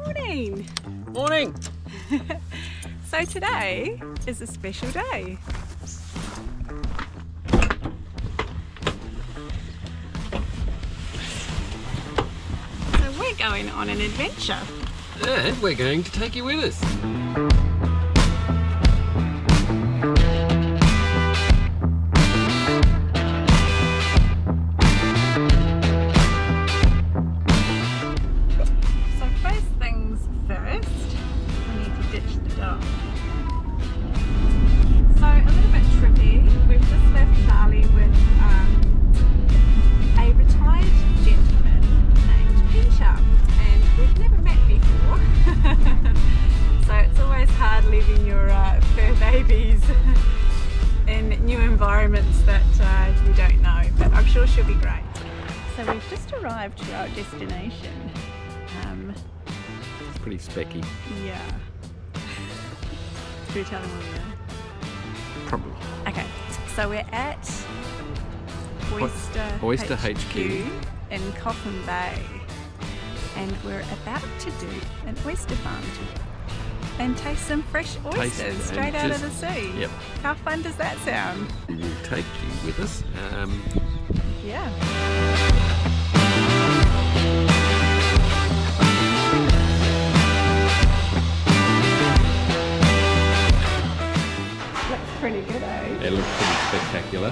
Morning! Morning! So today is a special day. So we're going on an adventure. And we're going to take you with us. So first things first, we need to ditch the dog. So a little bit trippy, we've just left Charlie with a retired gentleman named Peter, and we've never met before. So it's always hard leaving your fur babies in new environments that you don't know, but I'm sure she'll be great. So we've just arrived to our destination. It's pretty specky. Yeah. Should we tell them where we are? Probably. Okay, so we're at Oyster HQ in Coffin Bay, and we're about to do an oyster farm tour and taste some fresh oysters straight out of the sea. Yep. How fun does that sound? We'll take you with us. Yeah. Looks pretty good, eh? It looks pretty spectacular.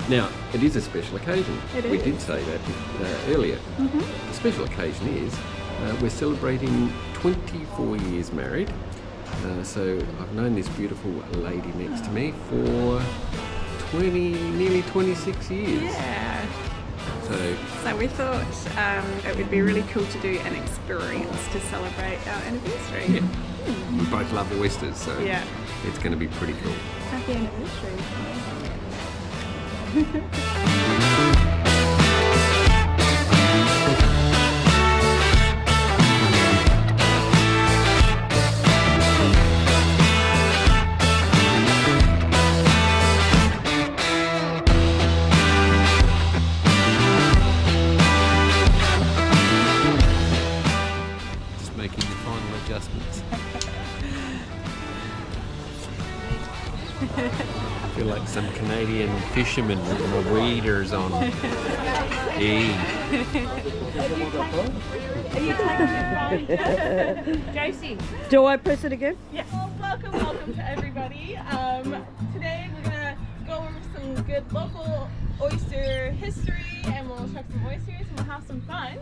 Now, it is a special occasion. We did say that earlier. The special occasion is we're celebrating 24 years married. So I've known this beautiful lady next to me for nearly 26 years. Yeah. So we thought it would be really cool to do an experience to celebrate our anniversary. yeah, we both love oysters, so Yeah. it's going to be pretty cool. Happy anniversary. Just making the final adjustments. I feel like some Canadian fisherman with my waders on. Hey. Are you taking it right? Josie. Do I press it again? Yeah. Well, welcome to everybody. Today we're gonna go over some good local oyster history, and we'll check some oysters and we'll have some fun.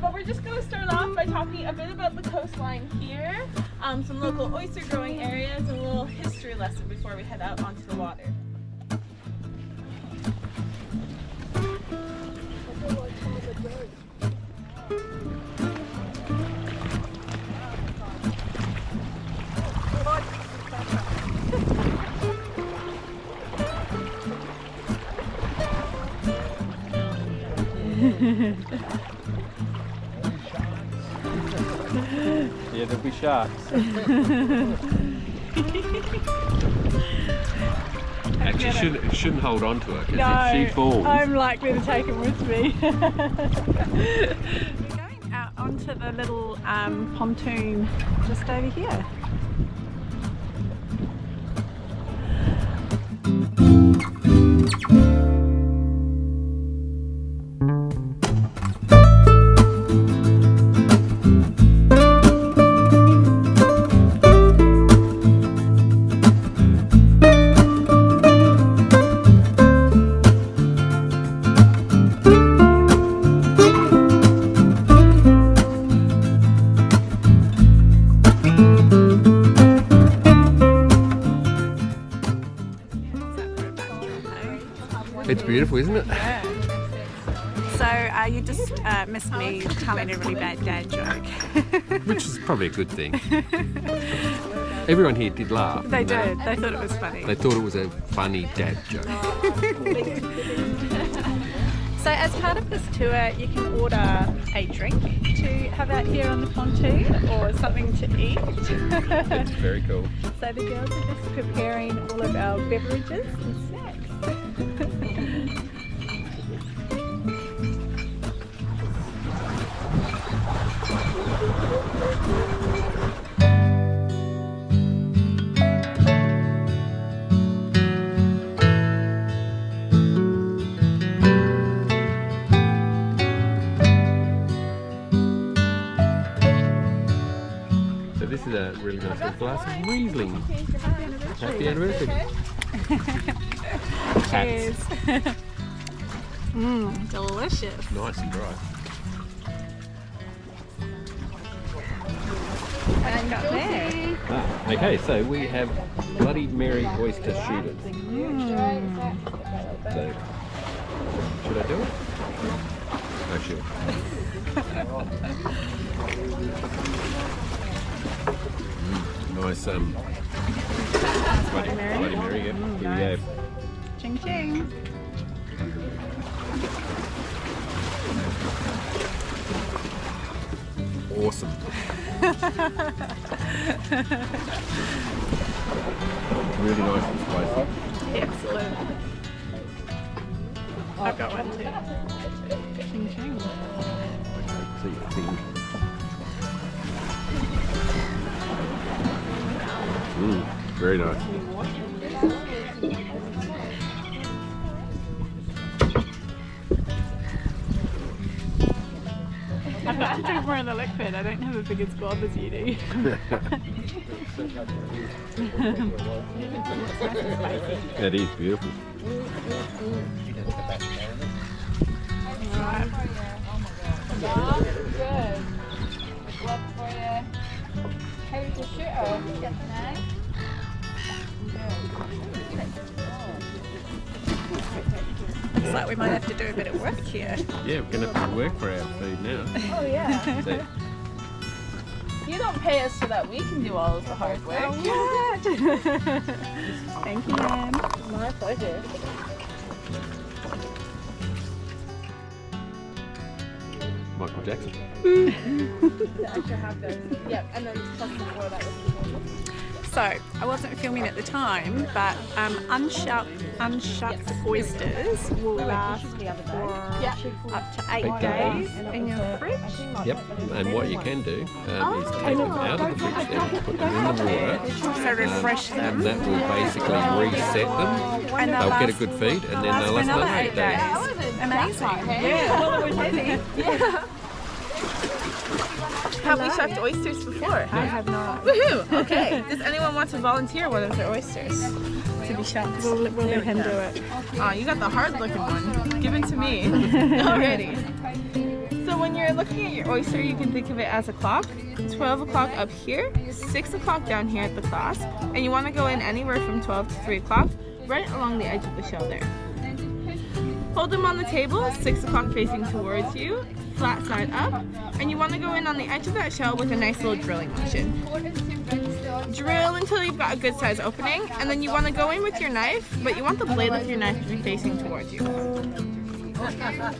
But we're just gonna start off by talking a bit about the coastline here, some local oyster growing areas, and a little history lesson before we head out onto the water. Yeah, there'll be sharks. Actually, shouldn't hold on to her, because if she falls... I'm likely to take him with me. We're going out onto the little pontoon just over here. It's beautiful, isn't it? Yeah. So you just missed me telling a really bad dad joke. Which is probably a good thing. Everyone here did laugh. They did. They thought it was funny. They thought it was a funny dad joke. So as part of this tour, you can order a drink to have out here on the pontoon or something to eat. It's very cool. So the girls are just preparing all of our beverages and snacks. this is a really nice little glass of Riesling. Happy anniversary. Cheers. Delicious. Nice and dry. And got there. Okay, so we have Bloody Mary oyster shooters. So, should I do it? I should. Nice Bloody Mary, yeah. Here we go. Ching ching. Awesome. Really nice and spicy. Excellent. I've got one too. Ching ching. See your thing. Very nice. I've got to drink more of the liquid. I don't have a big as glob as you do. That is beautiful. Right. Good. Gloves for you. How to shoot her? Nice. Looks like we might have to do a bit of work here. Yeah, we're going to have to work for our food now. Oh yeah. So, You don't pay us so that we can do all of the hard work. What? Thank you, ma'am. My pleasure. Michael Jackson. Yep, and then plus before that was. So, I wasn't filming at the time, but unshucked oysters will last for up to 8 days in your fridge. Yep, and what you can do is take them out of the fridge and put them in the water. So refresh them. And that will basically reset them. And They'll get a good feed and then they'll last another 8 days. Amazing. Yeah, well, it was heavy. Yeah. Have we shucked oysters before? I have not. Woohoo! Okay. Does anyone want to volunteer one of their oysters? To be shucked. We'll let him do it. Oh, you got the hard looking one. Give it to me. Already. So when you're looking at your oyster, you can think of it as a clock. 12 o'clock up here, 6 o'clock down here at the class, and you want to go in anywhere from 12 to 3 o'clock, right along the edge of the shell there. Hold them on the table, 6 o'clock facing towards you, flat side up, and you want to go in on the edge of that shell with a nice little drilling motion. Drill until you've got a good size opening, and then you want to go in with your knife, but you want the blade of your knife to be facing towards you. Yeah.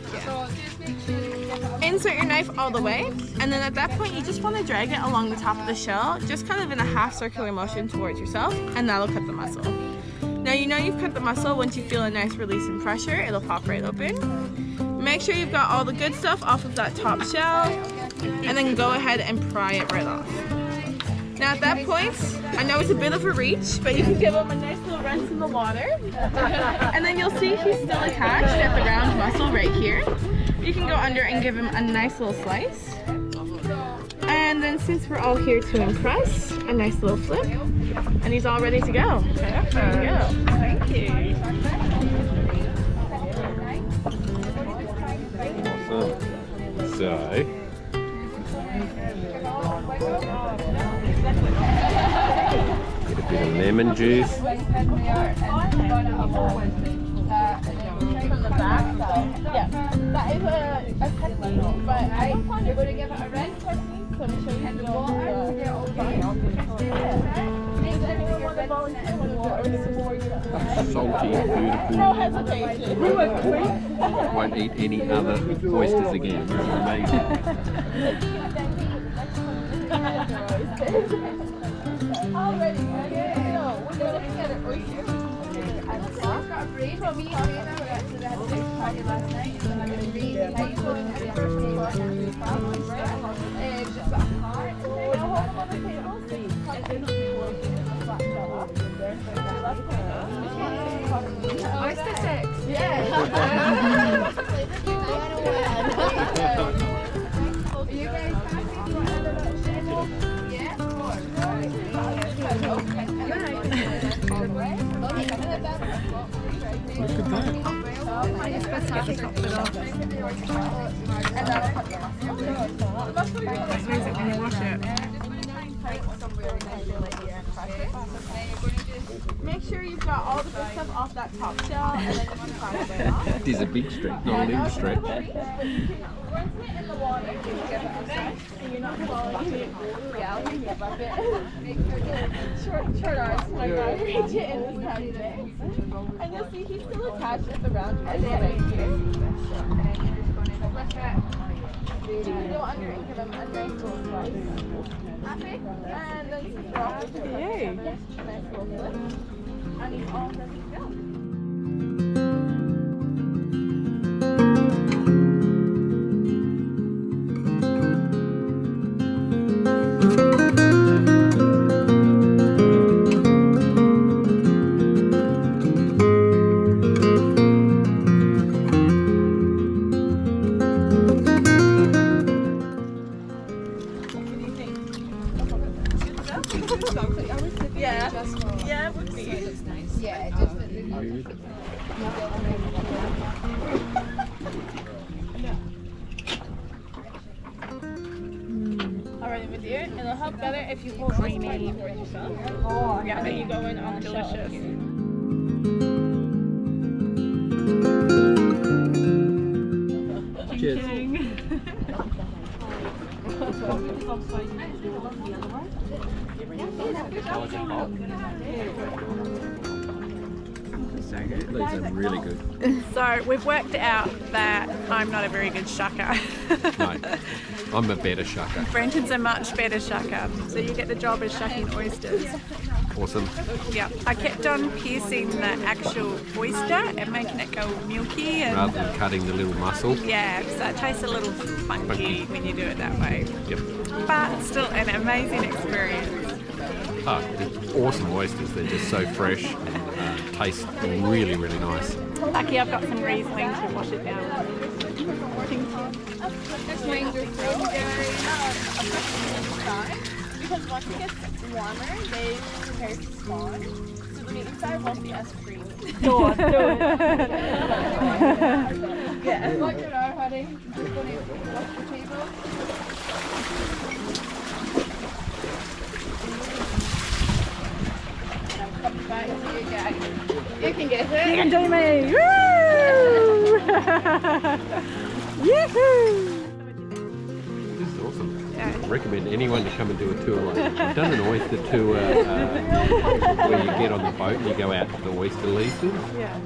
Insert your knife all the way, and then at that point you just want to drag it along the top of the shell, just kind of in a half circular motion towards yourself, and that'll cut the mussel. Now you know you've cut the mussel once you feel a nice release in pressure, it'll pop right open. Make sure you've got all the good stuff off of that top shell, and then go ahead and pry it right off. Now at that point, I know it's a bit of a reach, but you can give him a nice little rinse in the water. And then you'll see he's still attached at the round mussel right here. You can go under and give him a nice little slice. And then since we're all here to impress, a nice little flip. And he's all ready to go. There you go. Thank you. Awesome. So, get a bit of lemon juice. From the back side. Yeah, that is a technique, but I want to give it a red technique, so I'm showing you all Does anyone want to volunteer one of the Salty, beautiful. No hesitation. We went quick. Won't eat any other oysters again. Amazing. Already, okay. So, we're looking at an oyster. I've got a braid for me. We actually had a big party last night. So I'm going to read how you go in and just got a heart. Hold them on the table so you cut it before you put the flat shell up. Oyster sex. Yeah. Are you guys happy? Yeah? get the top bit off. This means that when you wash it. Make sure you've got all the good stuff off that top shell, and then you can find it off. It is a big stretch, not a little stretch. Rinse it in the water and you're not falling into reality in your bucket. Short arms, my God, reach it in this tiny bit. And you'll see he's still attached at the round end right here. You can go under and give him a nice little slice. Happy? And then switch off with your nice little flip. And he's all ready to go. Yeah, it would be. Yeah, it just Alright, my dear, it'll help better if you hold this part towards yourself. Oh, And then you go in on the delicious. shelf here. Cheers. So good. These are really good. So we've worked out that I'm not a very good shucker. No, I'm a better shucker. Brenton's a much better shucker. So you get the job of shucking oysters. Awesome. Yeah, I kept on piercing the actual oyster and making it go milky, and Rather than cutting the little muscle. yeah, so it tastes a little funky when you do it that way. Yep. But still an amazing experience. Ah, they're awesome oysters. They're just so fresh and taste really, really nice. Lucky I've got some Riesling to wash it down. Because once it gets warmer, they prepare to spawn, so the meat inside won't be as creamy. Go on, do it. Yeah. Look at our honey. Just going to wash the table. Come back to you guys. You can get You it. can do me! Woo! Yoo-hoo! This is awesome. Yeah. I recommend anyone to come and do a tour like this. I've done an oyster tour where you get on the boat and you go out to the oyster leases. Yeah.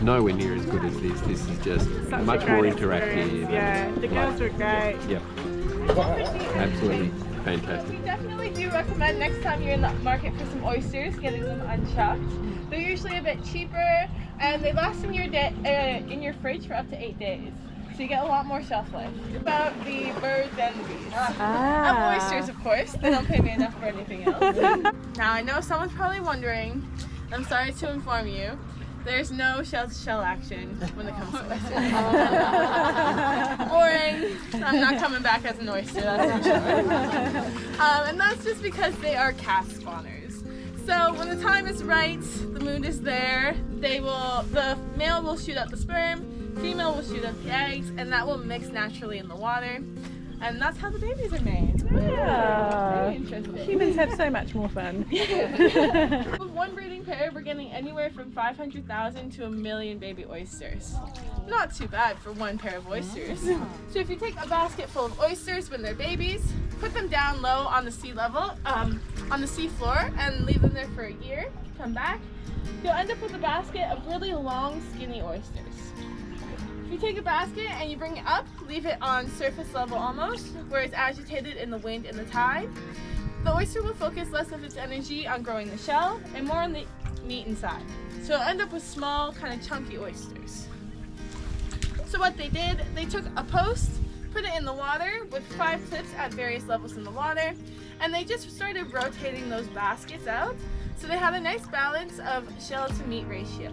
Nowhere near as good as this. This is just Such a much great more experience. interactive. Yeah, the girls were great. Yep. Absolutely fantastic. We definitely do recommend next time you're in the market for some oysters, getting them unchucked. They're usually a bit cheaper, and they last in your fridge for up to 8 days. So you get a lot more shelf life. About the birds and the bees. And oysters, of course. They don't pay me enough for anything else. Now I know someone's probably wondering, I'm sorry to inform you, there's no shell-to-shell action when it comes to oysters. Boring. I'm not coming back as an oyster, that's for sure. And that's just because they are cast spawners. So when the time is right, the mood is there, the male will shoot out the sperm, female will shoot out the eggs, and that will mix naturally in the water. And that's how the babies are made. Yeah. Very interesting. Humans have so much more fun. With one breeding pair, we're getting anywhere from 500,000 to 1 million baby oysters. Not too bad for one pair of oysters. So if you take a basket full of oysters when they're babies, put them down low on the sea level, on the sea floor, and leave them there for a year, come back, you'll end up with a basket of really long, skinny oysters. If you take a basket and you bring it up, leave it on surface level almost, where it's agitated in the wind and the tide, the oyster will focus less of its energy on growing the shell and more on the meat inside. So you'll end up with small, kind of chunky oysters. So what they did, they took a post, put it in the water with 5 clips at various levels in the water, and they just started rotating those baskets out so they had a nice balance of shell to meat ratio.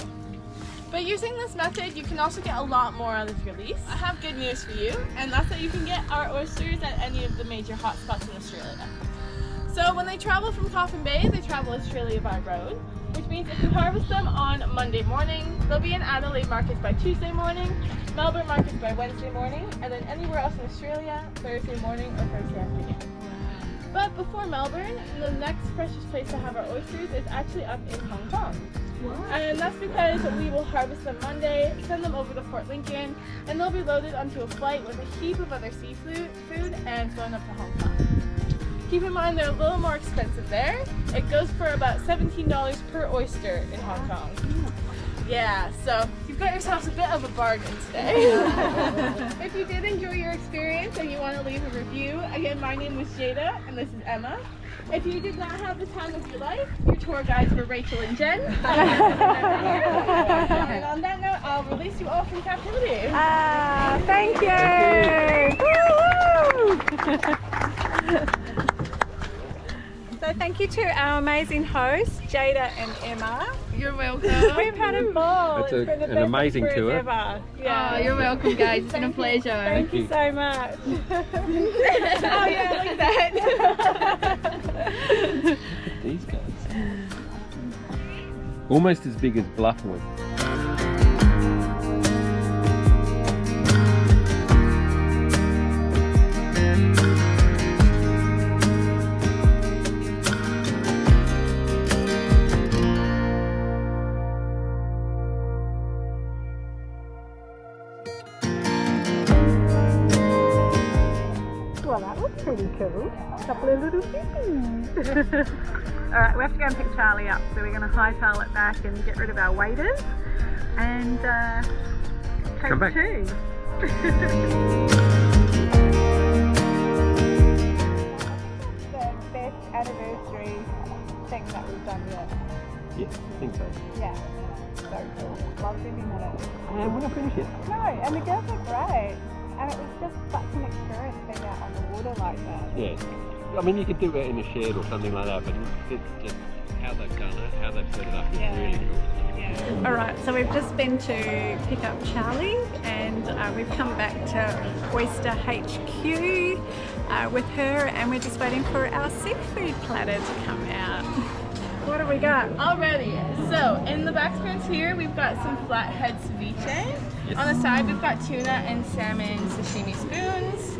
But using this method, you can also get a lot more out of your lease. I have good news for you, and that's that you can get our oysters at any of the major hotspots in Australia. So when they travel from Coffin Bay, they travel Australia by road, which means if you harvest them on Monday morning, they'll be in Adelaide markets by Tuesday morning, Melbourne markets by Wednesday morning, and then anywhere else in Australia, Thursday morning or Thursday afternoon. But before Melbourne, the next freshest place to have our oysters is actually up in Hong Kong. And that's because we will harvest them Monday, send them over to Fort Lincoln, and they'll be loaded onto a flight with a heap of other seafood and flown up to Hong Kong. Keep in mind they're a little more expensive there. It goes for about $17 per oyster in Hong Kong. Yeah, so you've got yourselves a bit of a bargain today. If you did enjoy your experience and you want to leave a review, again, my name was Jada and this is Emma. If you did not have the time of your life, your tour guides were Rachel and Jen. And on that note, I'll release you all from captivity. Thank you. Woo! So thank you to our amazing hosts, Jada and Emma. You're welcome. We've had a ball. It's It's been the an best amazing experience tour. Ever. Yeah. You're welcome, guys. It's been a pleasure. Thank you so much. Oh yeah, like that. These guys. Almost as big as Bluffwood. Well, that was pretty cool. A couple of little things. Alright, we have to go and pick Charlie up, so we're going to hightail it back and get rid of our waiters and take Come back. two. The best anniversary thing that we've done yet. Yeah, I think so. Yeah, so cool. Love living on it. And we're not finished yet. No, and the girls are great. And it was just such an experience being out on the water like that. Yeah. I mean, you could do it in a shed or something like that, but it's just how they've done it, how they've set it up is really cool. Yeah. Alright, so we've just been to pick up Charlie and we've come back to Oyster HQ with her and we're just waiting for our seafood platter to come out. What have we got? Alrighty, so in the back screens here, we've got some flathead ceviche. On the side, we've got tuna and salmon sashimi spoons.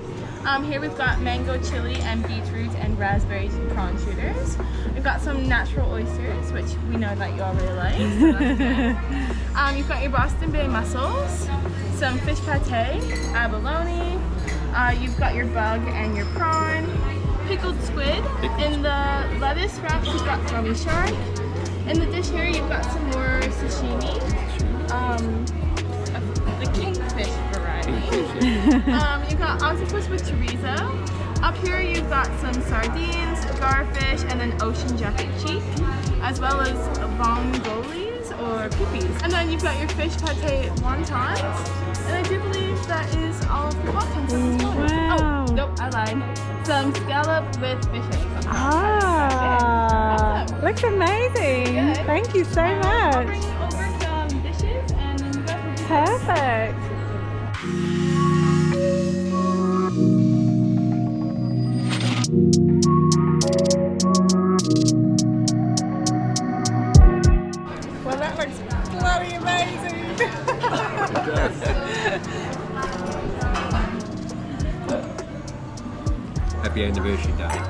Here we've got mango chili and beetroot and raspberry prawn shooters. We've got some natural oysters, which we know that you all really like, so that's good. You've got your Boston Bay mussels, some fish pate, abalone. You've got your bug and your prawn, pickled squid. In the lettuce wraps, you've got gummy shark. In the dish here, you've got some more sashimi. The kingfish variety. You've got octopus with chorizo. Up here you've got some sardines, garfish, and then ocean jacket cheek, as well as bongolis or pippies. And then you've got your fish pate wontons. And I do believe that is all of the wontons at this point. Wow. Oh, nope, I lied. Some scallop with fish eggs. Ah, Awesome. looks amazing. Good. Thank you so I'll much. bring you over some dishes and then you guys will do Perfect. Well, that looks bloody amazing. Happy anniversary day.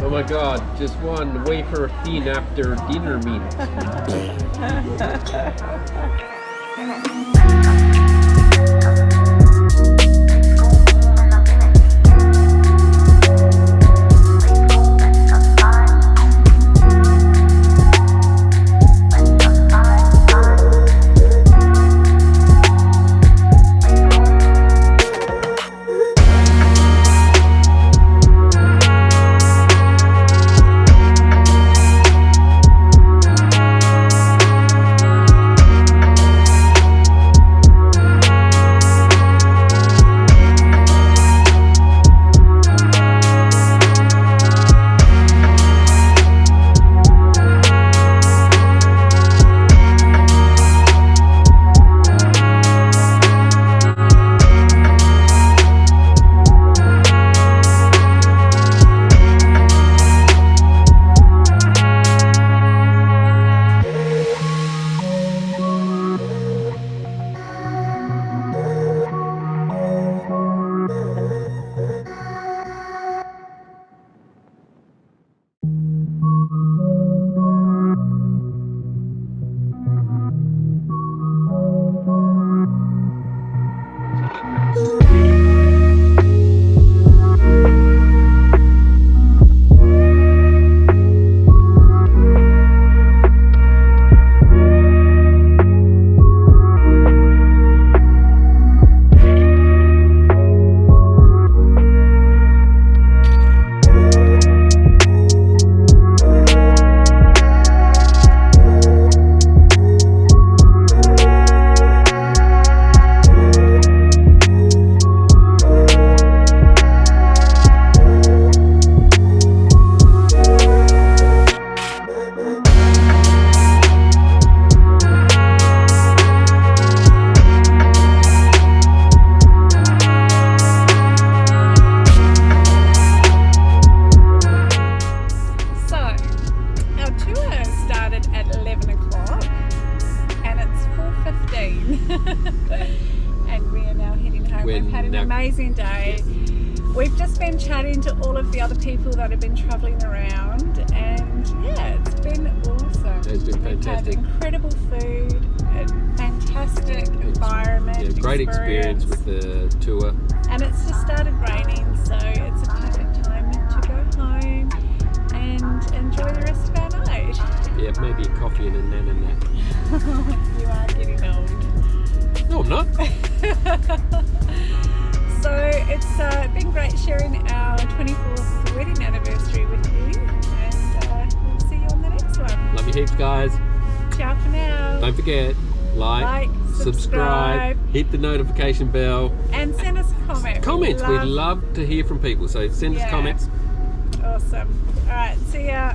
Oh my god, just one wafer thin after dinner meal. chatting to all of the other people that have been travelling around, and yeah, it's been awesome. It's been fantastic. We've had incredible food, a fantastic environment. Yeah, great experience with the tour. And it's just started raining, so it's a perfect time to go home and enjoy the rest of our night. Yeah, maybe a coffee and a nana nap. You are getting old. No, I'm not. So it's been great sharing our 24th wedding anniversary with you, and we'll see you on the next one. Love you heaps, guys. Ciao for now. Don't forget, like, subscribe, hit the notification bell. And send us a comment. Comments. We'd love to hear from people, so send us comments. Awesome. All right, see ya.